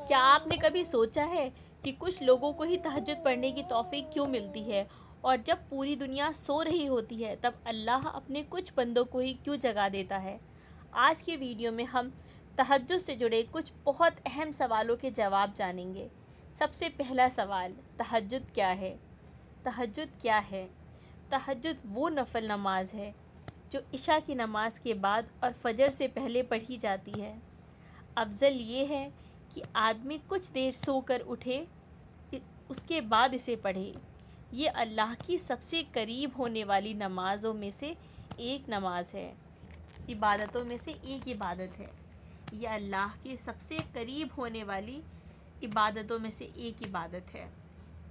کیا آپ نے کبھی سوچا ہے کہ کچھ لوگوں کو ہی تہجد پڑھنے کی توفیق کیوں ملتی ہے، اور جب پوری دنیا سو رہی ہوتی ہے تب اللہ اپنے کچھ بندوں کو ہی کیوں جگا دیتا ہے؟ آج کے ویڈیو میں ہم تہجد سے جڑے کچھ بہت اہم سوالوں کے جواب جانیں گے۔ سب سے پہلا سوال، تہجد کیا ہے؟ تہجد کیا ہے؟ تہجد وہ نفل نماز ہے جو عشاء کی نماز کے بعد اور فجر سے پہلے پڑھی جاتی ہے۔ افضل یہ ہے کہ آدمی کچھ دیر سو کر اٹھے، اس کے بعد اسے پڑھے۔ یہ اللہ کی سب سے قریب ہونے والی نمازوں میں سے ایک نماز ہے، عبادتوں میں سے ایک عبادت ہے۔ یہ اللہ کے سب سے قریب ہونے والی عبادتوں میں سے ایک عبادت ہے۔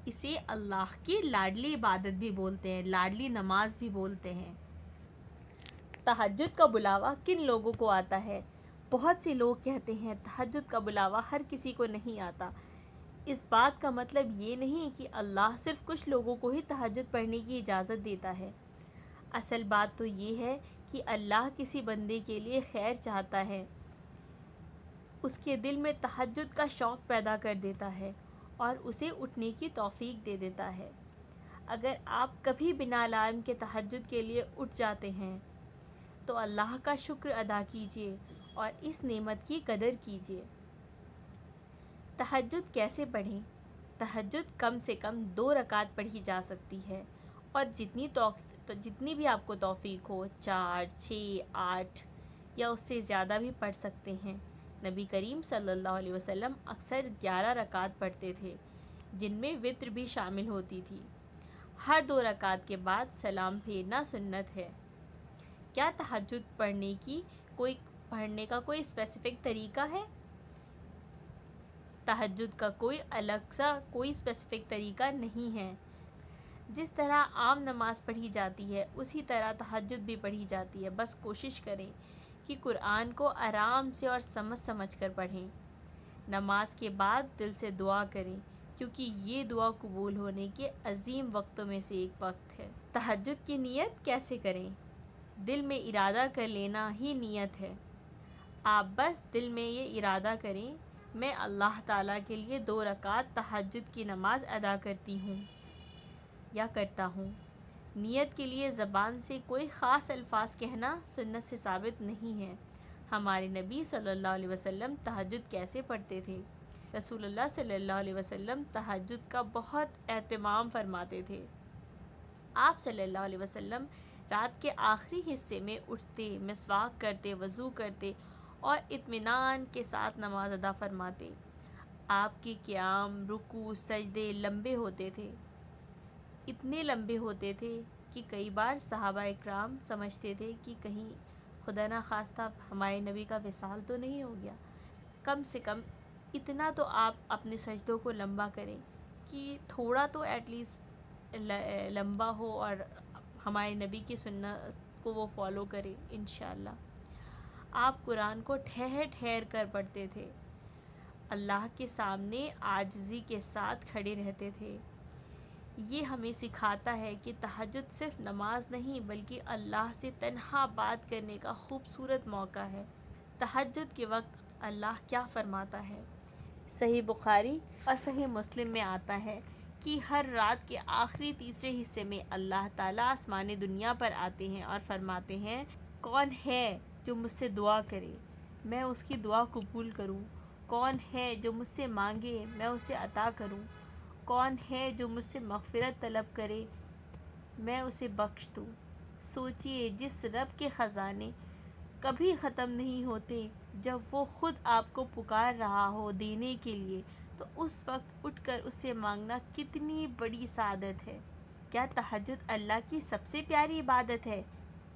اسے اللہ کی لاڈلی عبادت بھی بولتے ہیں، لاڈلی نماز بھی بولتے ہیں۔ تہجد کا بلاوا کن لوگوں کو آتا ہے؟ بہت سے لوگ کہتے ہیں تہجد کا بلاوا ہر کسی کو نہیں آتا۔ اس بات کا مطلب یہ نہیں کہ اللہ صرف کچھ لوگوں کو ہی تہجد پڑھنے کی اجازت دیتا ہے۔ اصل بات تو یہ ہے کہ اللہ کسی بندے کے لیے خیر چاہتا ہے، اس کے دل میں تہجد کا شوق پیدا کر دیتا ہے اور اسے اٹھنے کی توفیق دے دیتا ہے۔ اگر آپ کبھی بنا الارم کے تہجد کے لیے اٹھ جاتے ہیں تو اللہ کا شکر ادا کیجیے اور اس نعمت کی قدر کیجیے۔ تہجد کیسے پڑھیں؟ تہجد کم سے کم 2 رکعت پڑھی جا سکتی ہے، اور جتنی بھی آپ کو توفیق ہو، 4، 6، 8 یا اس سے زیادہ بھی پڑھ سکتے ہیں۔ نبی کریم صلی اللہ علیہ وسلم اکثر 11 رکعت پڑھتے تھے، جن میں وتر بھی شامل ہوتی تھی۔ ہر 2 رکعت کے بعد سلام پھیرنا سنت ہے۔ کیا تہجد پڑھنے کا کوئی اسپیسیفک طریقہ ہے؟ تہجد کا کوئی الگ سا کوئی اسپیسیفک طریقہ نہیں ہے۔ جس طرح عام نماز پڑھی جاتی ہے اسی طرح تہجد بھی پڑھی جاتی ہے، بس کوشش کریں کہ قرآن کو آرام سے اور سمجھ کر پڑھیں۔ نماز کے بعد دل سے دعا کریں، کیونکہ یہ دعا قبول ہونے کے عظیم وقتوں میں سے ایک وقت ہے۔ تہجد کی نیت کیسے کریں؟ دل میں ارادہ کر لینا ہی نیت ہے۔ آپ بس دل میں یہ ارادہ کریں، میں اللہ تعالیٰ کے لیے 2 رکعت تہجد کی نماز ادا کرتی ہوں یا کرتا ہوں۔ نیت کے لیے زبان سے کوئی خاص الفاظ کہنا سنت سے ثابت نہیں ہے۔ ہمارے نبی صلی اللہ علیہ وسلم تہجد کیسے پڑھتے تھے؟ رسول اللہ صلی اللہ علیہ وسلم تہجد کا بہت اہتمام فرماتے تھے۔ آپ صلی اللہ علیہ وسلم رات کے آخری حصے میں اٹھتے، مسواک کرتے، وضو کرتے اور اطمینان کے ساتھ نماز ادا فرماتے۔ آپ کے قیام، رکوع، سجدے لمبے ہوتے تھے، اتنے لمبے ہوتے تھے کہ کئی بار صحابہ اکرام سمجھتے تھے کہ کہیں خدا نخواستہ ہمارے نبی کا وصال تو نہیں ہو گیا۔ کم سے کم اتنا تو آپ اپنے سجدوں کو لمبا کریں کہ تھوڑا تو ایٹ لیسٹ لمبا ہو اور ہمارے نبی کی سنت کو وہ فالو کرے انشاءاللہ۔ آپ قرآن کو ٹھہر ٹھہر کر پڑھتے تھے، اللہ کے سامنے عاجزی کے ساتھ کھڑے رہتے تھے۔ یہ ہمیں سکھاتا ہے کہ تہجد صرف نماز نہیں بلکہ اللہ سے تنہا بات کرنے کا خوبصورت موقع ہے۔ تہجد کے وقت اللہ کیا فرماتا ہے؟ صحیح بخاری اور صحیح مسلم میں آتا ہے کہ ہر رات کے آخری تیسرے حصے میں اللہ تعالیٰ آسمان دنیا پر آتے ہیں اور فرماتے ہیں، کون ہے جو مجھ سے دعا کرے میں اس کی دعا قبول کروں؟ کون ہے جو مجھ سے مانگے میں اسے عطا کروں؟ کون ہے جو مجھ سے مغفرت طلب کرے میں اسے بخش دوں؟ سوچئے، جس رب کے خزانے کبھی ختم نہیں ہوتے، جب وہ خود آپ کو پکار رہا ہو دینے کے لیے، تو اس وقت اٹھ کر اس سے مانگنا کتنی بڑی سعادت ہے۔ کیا تہجد اللہ کی سب سے پیاری عبادت ہے؟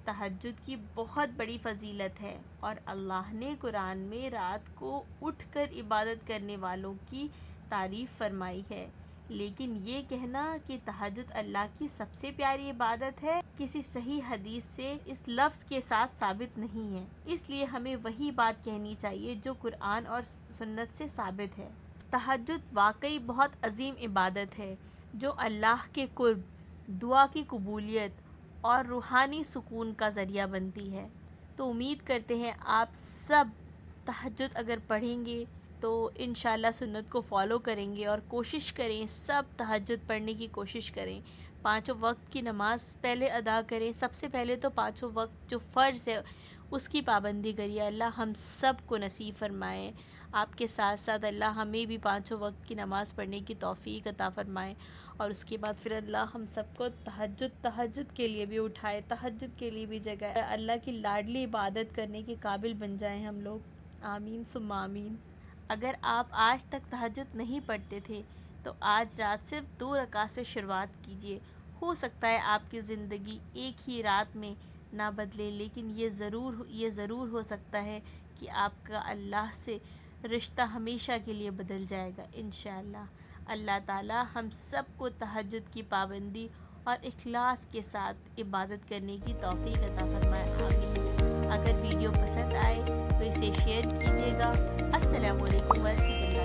تہجد کی بہت بڑی فضیلت ہے، اور اللہ نے قرآن میں رات کو اٹھ کر عبادت کرنے والوں کی تعریف فرمائی ہے۔ لیکن یہ کہنا کہ تہجد اللہ کی سب سے پیاری عبادت ہے کسی صحیح حدیث سے اس لفظ کے ساتھ ثابت نہیں ہے، اس لیے ہمیں وہی بات کہنی چاہیے جو قرآن اور سنت سے ثابت ہے۔ تہجد واقعی بہت عظیم عبادت ہے جو اللہ کے قرب، دعا کی قبولیت اور روحانی سکون کا ذریعہ بنتی ہے۔ تو امید کرتے ہیں آپ سب تہجد اگر پڑھیں گے تو انشاءاللہ سنت کو فالو کریں گے اور کوشش کریں سب تہجد پڑھنے کی کوشش کریں، پانچوں وقت کی نماز پہلے ادا کریں. سب سے پہلے تو پانچوں وقت جو فرض ہے اس کی پابندی کریے. اللہ ہم سب کو نصیب فرمائے. آپ کے ساتھ ساتھ اللہ ہمیں بھی پانچوں وقت کی نماز پڑھنے کی توفیق عطا فرمائے، اور اس کے بعد پھر اللہ ہم سب کو تہجد کے لیے بھی اٹھائے، تہجد کے لیے بھی جگائے، اللہ کی لاڈلی عبادت کرنے کے قابل بن جائیں ہم لوگ. آمین ثم آمین. اگر آپ آج تک تہجد نہیں پڑھتے تھے تو آج رات صرف 2 رکعت سے شروعات کیجیے. ہو سکتا ہے آپ کی زندگی ایک ہی رات میں نہ بدلے، لیکن یہ ضرور ہو سکتا ہے کہ آپ کا اللہ سے رشتہ ہمیشہ کے لیے بدل جائے گا انشاءاللہ. اللہ تعالی ہم سب کو تہجد کی پابندی اور اخلاص کے ساتھ عبادت کرنے کی توفیق عطا فرمائے. آمین. اگر ویڈیو پسند آئے تو اسے شیئر کیجیے گا. السلام علیکم ورحمۃ اللہ.